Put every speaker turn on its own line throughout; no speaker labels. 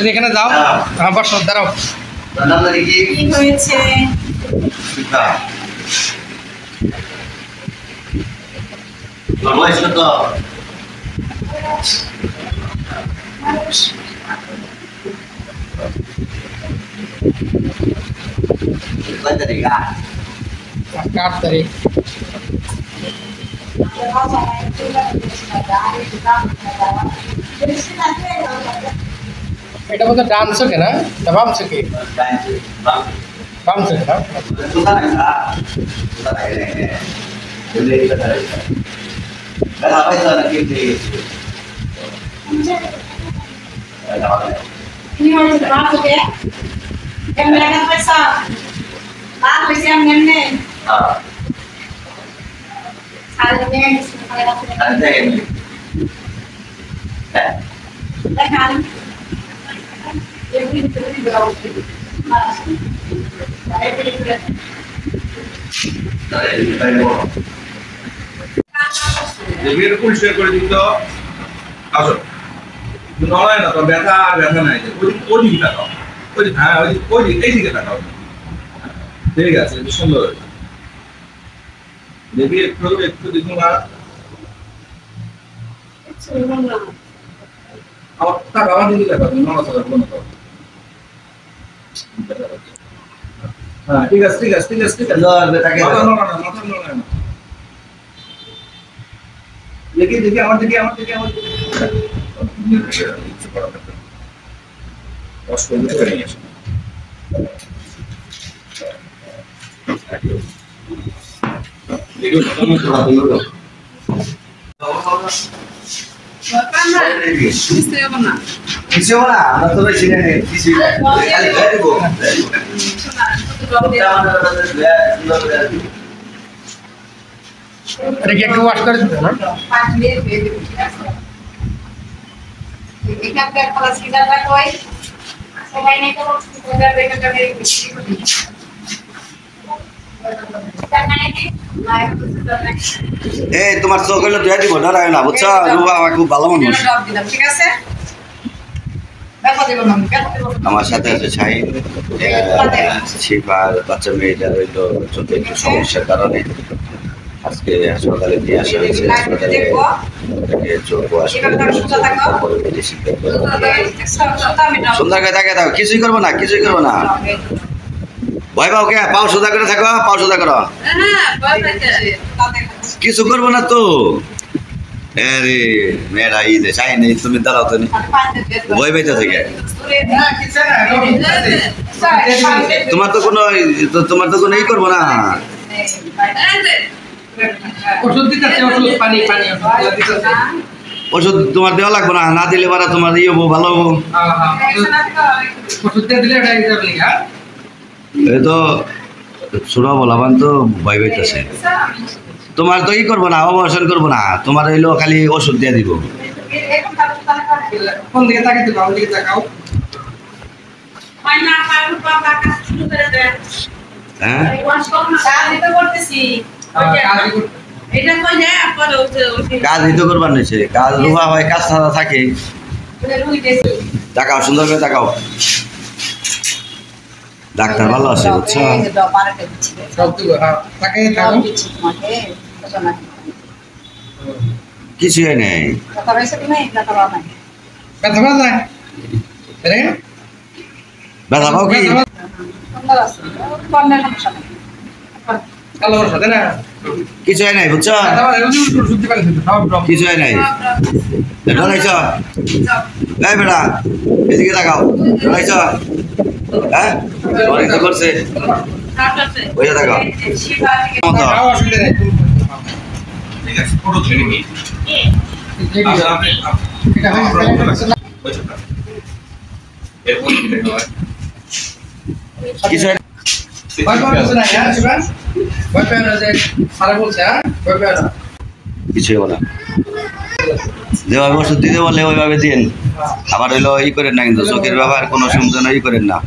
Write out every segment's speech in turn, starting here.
এখানে যাও আবার সব দাঁড়াও
কি হয়েছে
কাট তারিখ এটা বোধ ডান চোখে না বাম চোখে বাম চোখে না
ini mau cerita apa ya? Yang mereka pesa, apa sih yang ini? Ada yang ada ini. Kan? Yang ini terus berapa?
Jadi pulsa করে দিত আসো নয় না তো ব্যথা ব্যথা নাই ওই দিকে তাকাও ওই হ্যাঁ ওই এই দিকে তাকাও ঠিক আছে সুন্দর দেখি একটু দেখুন না আমার তাকাও আমার দিকে তাকাও নয় তো বন্ধ করো হ্যাঁ ঠিক আছে না দেখি আমার দিকে
এটা একটু ওয়াশ করে দিতে না
এখানকার কলা সিজারটা কই সবাই নেই তো সিজার দেখে যাবে
এই তোমার চোখ হইলো দুই দিব না রায় না বুঝছো রুবা আমার খুব ভালো মানুষ
ঠিক আছে
আমার সাথে আছে শাহিন শিফার বাচ্চা মেয়েটার হইলো ছোট একটু সমস্যার কারণে আজকে হাসপাতালে নিয়ে আসা হয়েছে হাসপাতালে চোখ ওয়াশ সুন্দর করে তাকে দাও কিছুই করবো না ভয় পাও কে পাও সোজা করে থাকো পাও সোজা করো কিছু করবো না তো আরে মেয়েরা এই যে চাই নেই তুমি দাঁড়াও তো ভয় পাইতে থেকে তোমার তো কোনো ই করবো না ওষুধ তোমার দেওয়া লাগবে না দিলে বারা তোমার ইয়ে হবো ভালো হবো এই তো ছোড়া বলাবান তো ভয় পাইতেছে তোমার তো ই করবো না অপারেশন করবো না তোমার হইলো খালি ওষুধ দিয়ে দিব
কোন দিকে তাকাও
হ্যাঁ কাজ দিতে করবার নিছে কাজ রুহা হয় কাজ ছাড়া থাকে তাকাও সুন্দর করে তাকাও ডাক্তার ভালো আছে বুঝছো কিছু নেই ব্যথা পাও কি কিছু নাই বুঝছো কিছু নাই ডরাইছ এই বেটা এদিকে তাকাও ডরাইছ হ্যাঁ অনেক তো করছে ওই তাকাও
ঠিক আছে ফটো তুলে নিই
কিছু কিছু বলা যেভাবে ওষুধ দিতে বললে ওইভাবে দিন আবার হইলো ই করেন না কিন্তু চোখের ব্যাপার কোনো সময় ই করেন না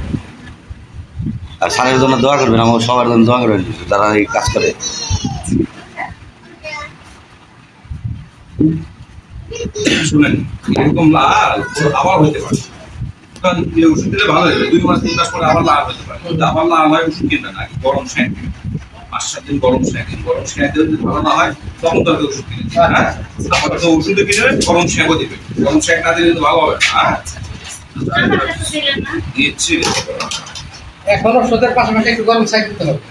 আর সারের জন্য দোয়া করবেন আমার সবার জন্য দোয়া করবেন যারা এই কাজ করে
শুনেন এরকম লাল আবার হইতে পারে কারণ এই ওষুধ দিলে ভালো হবে 2 মাস 3 মাস পরে আবার লাভ হতে পারে কিন্তু আবার লাভ হয় ওষুধ কিনবে না গরম সেঁক 5-7 দিন গরম সেঁক যদি ভালো না হয় তখন তাকে ওষুধ কিনে দিবে হ্যাঁ তারপরে তো ওষুধে কিনে গরম সেঁকও দিবে গরম সেঁক না দিলে তো ভালো হবে না হ্যাঁ দিচ্ছি
এখন ওষুধের পাশাপাশি একটু গরম সেঁক দিতে হবে